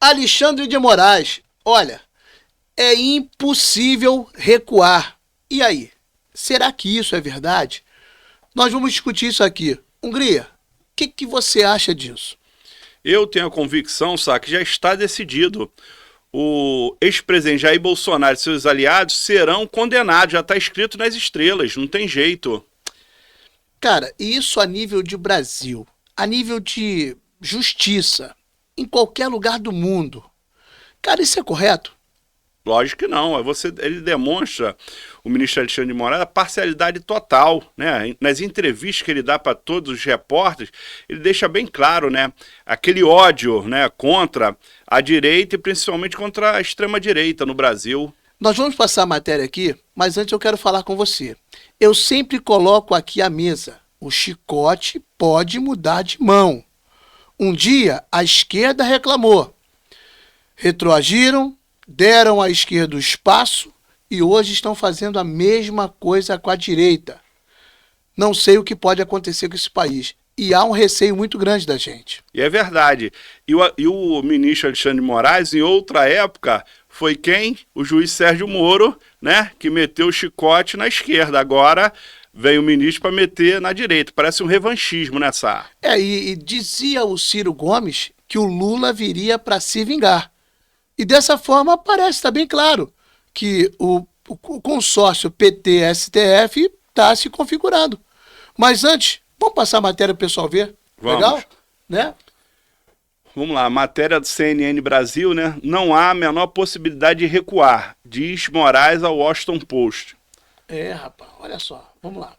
Alexandre de Moraes, olha, é impossível recuar. E aí, será que isso é verdade? Nós vamos discutir isso aqui. Hungria, o que você acha disso? Eu tenho a convicção, Sá, que já está decidido. O ex-presidente Jair Bolsonaro e seus aliados serão condenados, já está escrito nas estrelas, não tem jeito. Cara, isso a nível de Brasil, a nível de justiça, em qualquer lugar do mundo. Cara, isso é correto? Lógico que não. Ele demonstra, o ministro Alexandre de Moraes, a parcialidade total, né? Nas entrevistas que ele dá para todos os repórteres, ele deixa bem claro, né? Aquele ódio, né, contra a direita e principalmente contra a extrema-direita no Brasil. Nós vamos passar a matéria aqui, mas antes eu quero falar com você. Eu sempre coloco aqui à mesa. O chicote pode mudar de mão. Um dia a esquerda reclamou. Retroagiram, deram à esquerda o espaço e hoje estão fazendo a mesma coisa com a direita. Não sei o que pode acontecer com esse país. E há um receio muito grande da gente. E é verdade. E o ministro Alexandre de Moraes, em outra época, foi quem? O juiz Sérgio Moro, né? Que meteu o chicote na esquerda. Agora vem o ministro para meter na direita. Parece um revanchismo, né, Sá? E dizia o Ciro Gomes que o Lula viria para se vingar. E dessa forma parece estar bem claro que o consórcio PT-STF está se configurando. Mas antes, vamos passar a matéria para o pessoal ver? Vamos. Legal? Né? Vamos lá, matéria do CNN Brasil, né? Não há a menor possibilidade de recuar, diz Moraes ao Washington Post. Rapaz, olha só, vamos lá.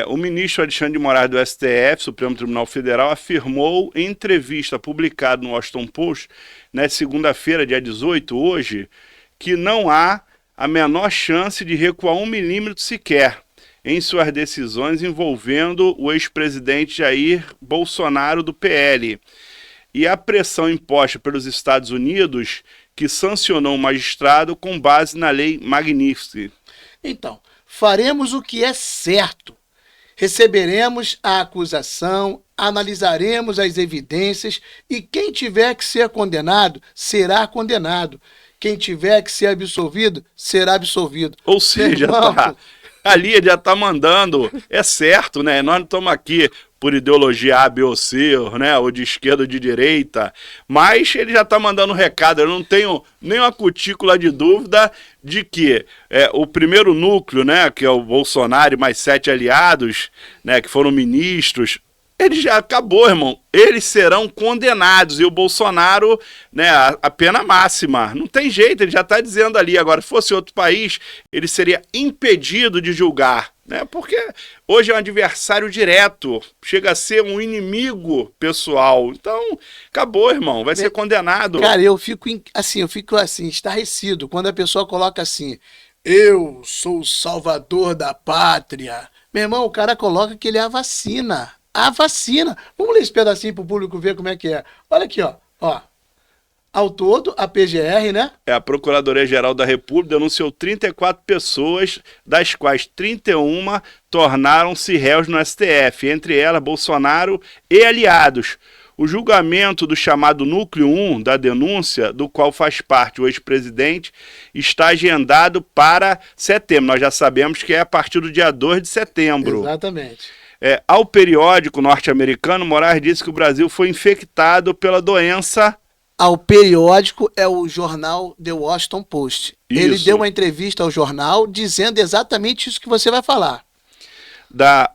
O ministro Alexandre de Moraes do STF, Supremo Tribunal Federal, afirmou em entrevista publicada no Washington Post, na segunda-feira, dia 18, hoje, que não há a menor chance de recuar 1 milímetro sequer em suas decisões envolvendo o ex-presidente Jair Bolsonaro do PL. E a pressão imposta pelos Estados Unidos, que sancionou o magistrado com base na lei Magnitsky. Então, faremos o que é certo. Receberemos a acusação, analisaremos as evidências e quem tiver que ser condenado, será condenado. Quem tiver que ser absolvido, será absolvido. Ou seja, ali ele já está mandando, é certo, né? Nós não estamos aqui por ideologia A, B ou C, né? Ou de esquerda ou de direita, mas ele já está mandando um recado. Eu não tenho nenhuma cutícula de dúvida de que o primeiro núcleo, né, que é o Bolsonaro e mais 7 aliados, né, que foram ministros, ele já acabou, irmão. Eles serão condenados e o Bolsonaro, né, a pena máxima. Não tem jeito, ele já está dizendo ali. Agora, se fosse outro país, ele seria impedido de julgar, né? Porque hoje é um adversário direto, chega a ser um inimigo pessoal. Então, acabou, irmão, vai ser condenado. Cara, eu fico assim, estarrecido, quando a pessoa coloca assim, eu sou o salvador da pátria. Meu irmão, o cara coloca que ele é a vacina. A vacina. Vamos ler esse pedacinho para o público ver como é que é. Olha aqui, ó. Ao todo, a PGR, né? A Procuradoria-Geral da República denunciou 34 pessoas, das quais 31 tornaram-se réus no STF, entre elas Bolsonaro e aliados. O julgamento do chamado Núcleo 1 da denúncia, do qual faz parte o ex-presidente, está agendado para setembro. Nós já sabemos que é a partir do dia 2 de setembro. Exatamente. Ao periódico norte-americano, Moraes disse que o Brasil foi infectado pela doença. Ao periódico é o jornal The Washington Post. Isso. Ele deu uma entrevista ao jornal dizendo exatamente isso que você vai falar. Da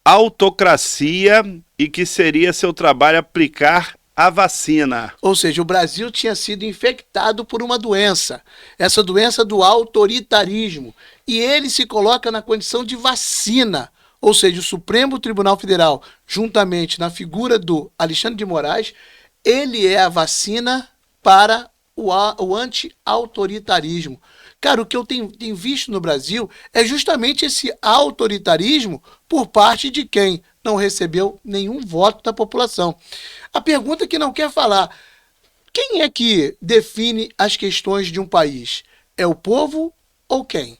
autocracia e que seria seu trabalho aplicar a vacina. Ou seja, o Brasil tinha sido infectado por uma doença. Essa doença do autoritarismo. E ele se coloca na condição de vacina. Ou seja, o Supremo Tribunal Federal, juntamente na figura do Alexandre de Moraes, ele é a vacina para o anti-autoritarismo. Cara, o que eu tenho visto no Brasil é justamente esse autoritarismo por parte de quem não recebeu nenhum voto da população. A pergunta que não quer falar, quem é que define as questões de um país? É o povo ou quem?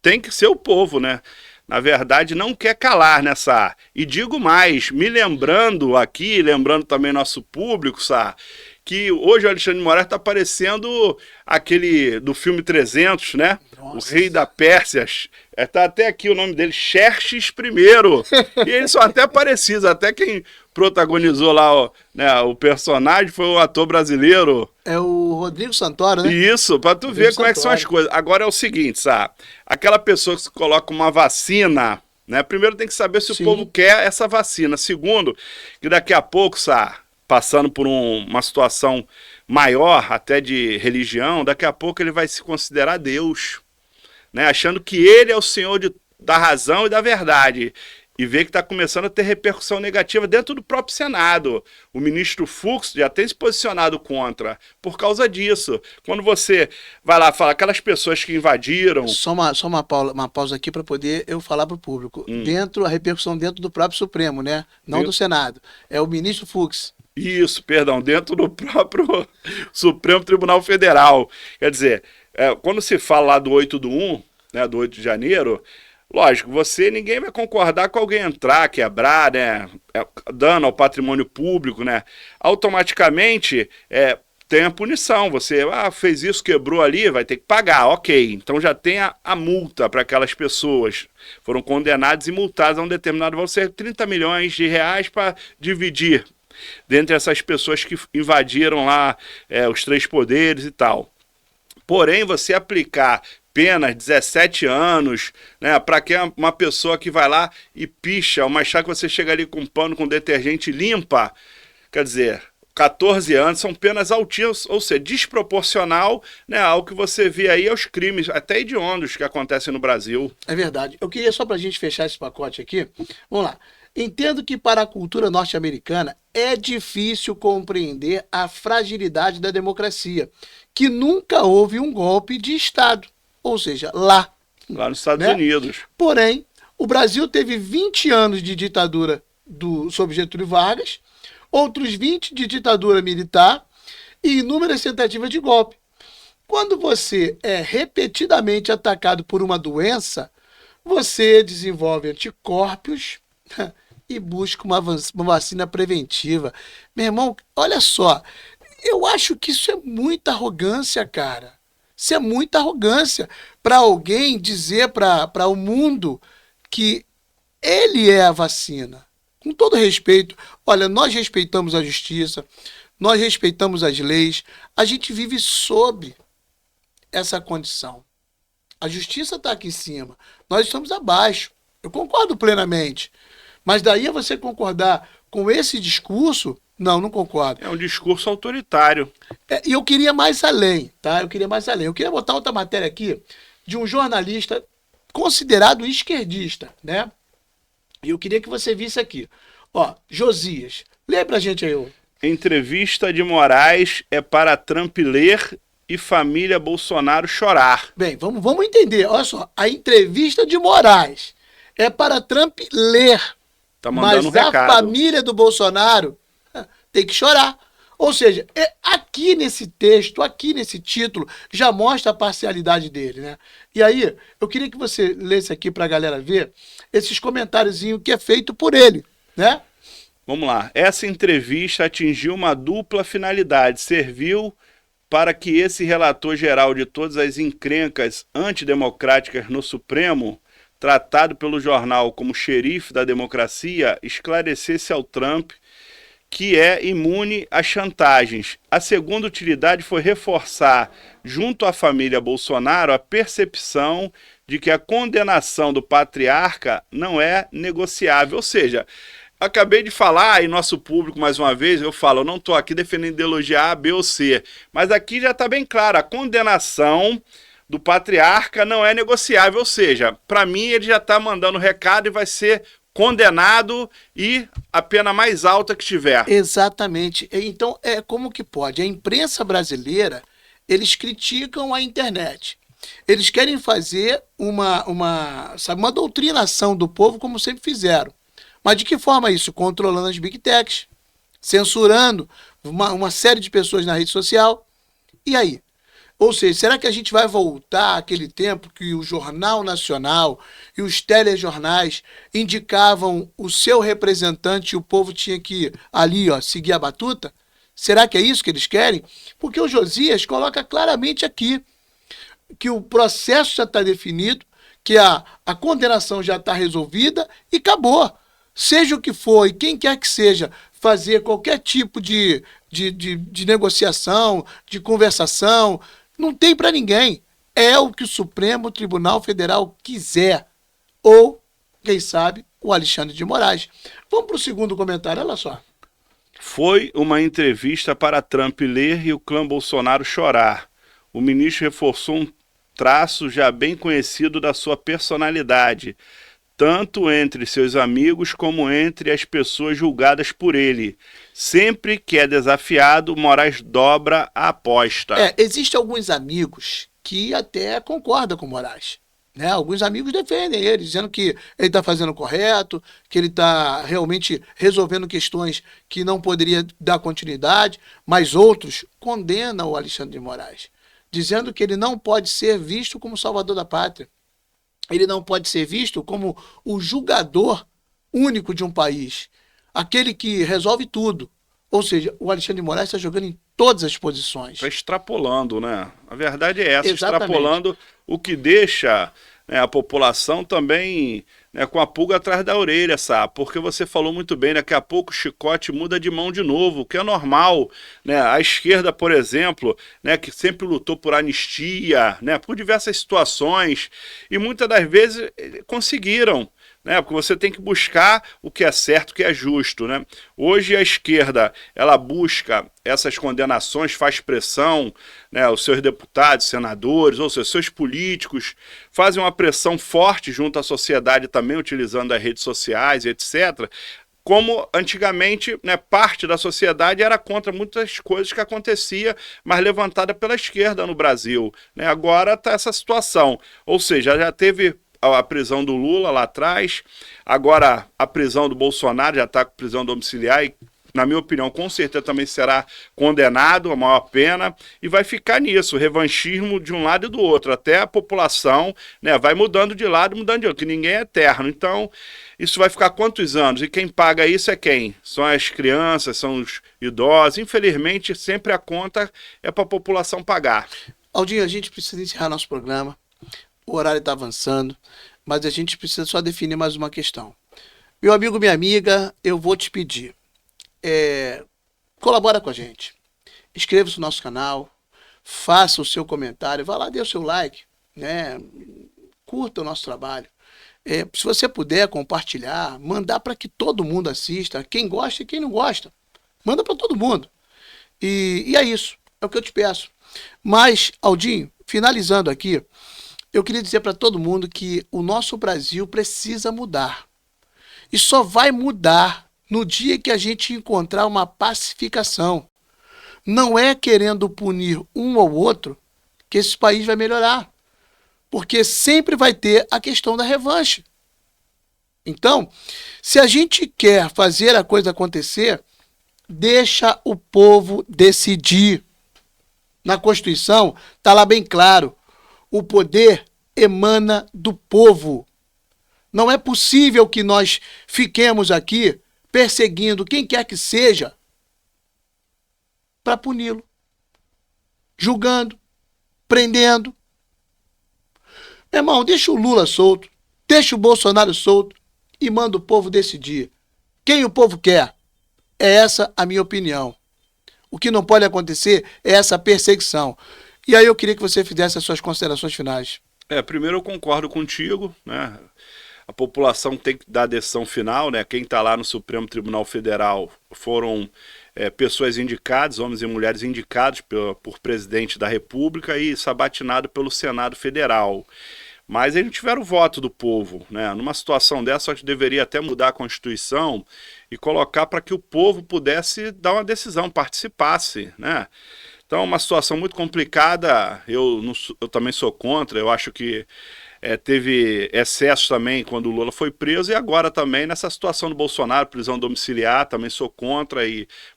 Tem que ser o povo, né? Na verdade, não quer calar nessa. E digo mais, me lembrando aqui, lembrando também nosso público, Sá, que hoje o Alexandre de Moraes está parecendo aquele do filme 300, né? Nossa. O rei da Pérsia. Tá até aqui o nome dele, Xerxes I. E eles são até parecidos, até quem protagonizou lá o personagem foi o ator brasileiro. É o Rodrigo Santoro, né? Isso, pra tu Rodrigo ver como é que são as Santoro. coisas. Agora é o seguinte, sabe? Aquela pessoa que se coloca uma vacina, né? Primeiro tem que saber se Sim. o povo quer essa vacina. Segundo, que daqui a pouco, sabe, passando por uma situação maior, até de religião, daqui a pouco ele vai se considerar Deus, né? Achando que ele é o senhor da razão e da verdade. E vê que está começando a ter repercussão negativa dentro do próprio Senado. O ministro Fux já tem se posicionado contra por causa disso. Quando você vai lá falar, aquelas pessoas que invadiram... Só uma pausa aqui para poder eu falar para o público. A repercussão dentro do próprio Supremo, né? Não do Senado. É o ministro Fux. Isso, perdão, dentro do próprio Supremo Tribunal Federal. Quer dizer, quando se fala lá do 8/1, né, do 8 de janeiro... Lógico, ninguém vai concordar com alguém entrar, quebrar, né, dano ao patrimônio público, né, automaticamente tem a punição, você fez isso, quebrou ali, vai ter que pagar, ok, então já tem a multa para aquelas pessoas, foram condenados e multados a um determinado valor, cerca de 30 milhões de reais para dividir dentre essas pessoas que invadiram lá os 3 poderes e tal. Porém, você aplicar penas, 17 anos, né, para que uma pessoa que vai lá e picha, uma chá que você chega ali com pano, com detergente limpa, quer dizer, 14 anos, são penas altíssimas, ou seja, desproporcional, né, ao que você vê aí aos crimes, até hediondos que acontecem no Brasil. É verdade. Eu queria só para a gente fechar esse pacote aqui, vamos lá. Entendo que para a cultura norte-americana é difícil compreender a fragilidade da democracia, que nunca houve um golpe de Estado. Ou seja, lá nos Estados né? Unidos. Porém, o Brasil teve 20 anos de ditadura sob Getúlio Vargas, outros 20 de ditadura militar e inúmeras tentativas de golpe. Quando você é repetidamente atacado por uma doença, você desenvolve anticorpos e busca uma vacina preventiva. Meu irmão, olha só, eu acho que isso é muita arrogância, cara. Isso é muita arrogância para alguém dizer para o mundo que ele é a vacina. Com todo respeito, olha, nós respeitamos a justiça, nós respeitamos as leis, a gente vive sob essa condição. A justiça está aqui em cima, nós estamos abaixo. Eu concordo plenamente. Mas daí a você concordar com esse discurso, não concordo. É um discurso autoritário. E eu queria mais além, tá? Eu queria botar outra matéria aqui de um jornalista considerado esquerdista, né? E eu queria que você visse aqui. Ó, Josias, lê pra gente aí. Entrevista de Moraes é para Trump ler e família Bolsonaro chorar. Bem, vamos entender. Olha só, a entrevista de Moraes é para Trump ler. Tá mandando mas um recado. A família do Bolsonaro tem que chorar. Ou seja, aqui nesse texto, aqui nesse título, já mostra a parcialidade dele, né? E aí, eu queria que você lesse aqui para a galera ver esses comentáriozinhos que é feito por ele, né? Vamos lá. Essa entrevista atingiu uma dupla finalidade. Serviu para que esse relator geral de todas as encrencas antidemocráticas no Supremo, tratado pelo jornal como xerife da democracia, esclarecesse ao Trump que é imune a chantagens. A segunda utilidade foi reforçar, junto à família Bolsonaro, a percepção de que a condenação do patriarca não é negociável. Ou seja, acabei de falar, e nosso público, mais uma vez, eu não estou aqui defendendo ideologia A, B ou C, mas aqui já está bem claro, a condenação do patriarca não é negociável, ou seja, para mim ele já está mandando recado e vai ser condenado e a pena mais alta que tiver. Exatamente. Então, como que pode? A imprensa brasileira, eles criticam a internet. Eles querem fazer uma doutrinação do povo, como sempre fizeram. Mas de que forma isso? Controlando as big techs, censurando uma série de pessoas na rede social. E aí? Ou seja, será que a gente vai voltar àquele tempo que o Jornal Nacional e os telejornais indicavam o seu representante e o povo tinha que ali seguir a batuta? Será que é isso que eles querem? Porque o Josias coloca claramente aqui que o processo já está definido, que a condenação já está resolvida e acabou. Seja o que for, e quem quer que seja, fazer qualquer tipo de negociação, de conversação, não tem para ninguém. É o que o Supremo Tribunal Federal quiser. Ou, quem sabe, o Alexandre de Moraes. Vamos para o segundo comentário, olha só. Foi uma entrevista para Trump ler e o clã Bolsonaro chorar. O ministro reforçou um traço já bem conhecido da sua personalidade, tanto entre seus amigos como entre as pessoas julgadas por ele. Sempre que é desafiado, Moraes dobra a aposta. Existem alguns amigos que até concordam com Moraes. Né? Alguns amigos defendem ele, dizendo que ele está fazendo o correto, que ele está realmente resolvendo questões que não poderia dar continuidade, mas outros condenam o Alexandre de Moraes, dizendo que ele não pode ser visto como salvador da pátria. Ele não pode ser visto como o julgador único de um país, aquele que resolve tudo. Ou seja, o Alexandre de Moraes está jogando em todas as posições. Está extrapolando, né? A verdade é essa, Exatamente. Extrapolando, o que deixa, né, a população também, né, com a pulga atrás da orelha, sabe? Porque você falou muito bem, daqui a pouco o chicote muda de mão de novo, o que é normal, né? A esquerda, por exemplo, né, que sempre lutou por anistia, né, por diversas situações, e muitas das vezes conseguiram, né, porque você tem que buscar o que é certo, o que é justo, né? Hoje a esquerda, ela busca essas condenações, faz pressão, né, os seus deputados, senadores, ou seja, seus políticos, fazem uma pressão forte junto à sociedade também, utilizando as redes sociais, etc., como antigamente, né, parte da sociedade era contra muitas coisas que acontecia, mas levantada pela esquerda no Brasil, né? Agora está essa situação, ou seja, já teve a prisão do Lula lá atrás, agora a prisão do Bolsonaro, já está com prisão domiciliar e, na minha opinião, com certeza também será condenado a maior pena, e vai ficar nisso, revanchismo de um lado e do outro, até a população, né, vai mudando de lado, mudando de outro, que ninguém é eterno. Então, isso vai ficar quantos anos? E quem paga isso é quem? São as crianças, são os idosos. Infelizmente, sempre a conta é para a população pagar. Aldinho, a gente precisa encerrar nosso programa. O horário está avançando, mas a gente precisa só definir mais uma questão. Meu amigo, minha amiga, eu vou te pedir, colabora com a gente. Inscreva-se no nosso canal, faça o seu comentário, vá lá, dê o seu like, né? Curta o nosso trabalho. Se você puder compartilhar, mandar para que todo mundo assista, quem gosta e quem não gosta. Manda para todo mundo. E é isso, é o que eu te peço. Mas, Aldinho, finalizando aqui, eu queria dizer para todo mundo que o nosso Brasil precisa mudar. E só vai mudar no dia que a gente encontrar uma pacificação. Não é querendo punir um ou outro que esse país vai melhorar. Porque sempre vai ter a questão da revanche. Então, se a gente quer fazer a coisa acontecer, deixa o povo decidir. Na Constituição está lá bem claro. O poder emana do povo. Não é possível que nós fiquemos aqui perseguindo quem quer que seja para puni-lo, julgando, prendendo. Meu irmão, deixa o Lula solto, deixa o Bolsonaro solto e manda o povo decidir. Quem o povo quer? É essa a minha opinião. O que não pode acontecer é essa perseguição. E aí eu queria que você fizesse as suas considerações finais. Primeiro eu concordo contigo, né? A população tem que dar a decisão final, né? Quem está lá no Supremo Tribunal Federal foram pessoas indicadas, homens e mulheres indicados por presidente da República e sabatinado pelo Senado Federal. Mas eles não tiveram o voto do povo, né? Numa situação dessa, a gente deveria até mudar a Constituição e colocar para que o povo pudesse dar uma decisão, participasse, né? Então é uma situação muito complicada, eu também sou contra, eu acho que teve excesso também quando o Lula foi preso e agora também nessa situação do Bolsonaro, prisão domiciliar, também sou contra,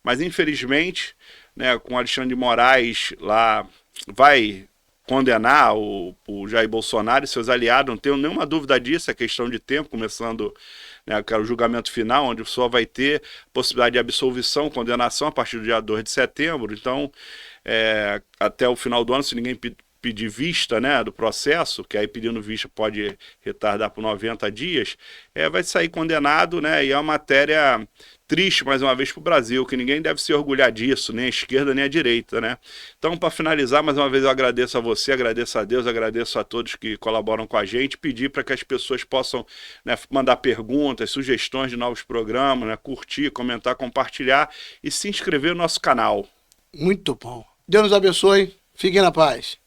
mas infelizmente, né, com o Alexandre de Moraes lá vai condenar o Jair Bolsonaro e seus aliados, não tenho nenhuma dúvida disso, é questão de tempo, começando né, que é o julgamento final, onde só vai ter possibilidade de absolvição, condenação a partir do dia 2 de setembro. Então, até o final do ano, se ninguém pedir vista, né, do processo, que aí pedindo vista pode retardar por 90 dias, vai sair condenado, né, e é uma matéria triste, mais uma vez, para o Brasil, que ninguém deve se orgulhar disso, nem a esquerda, nem a direita, né. Então, para finalizar, mais uma vez eu agradeço a você, agradeço a Deus, agradeço a todos que colaboram com a gente, pedir para que as pessoas possam, né, mandar perguntas, sugestões de novos programas, né, curtir, comentar, compartilhar e se inscrever no nosso canal. Muito bom. Deus nos abençoe. Fiquem na paz.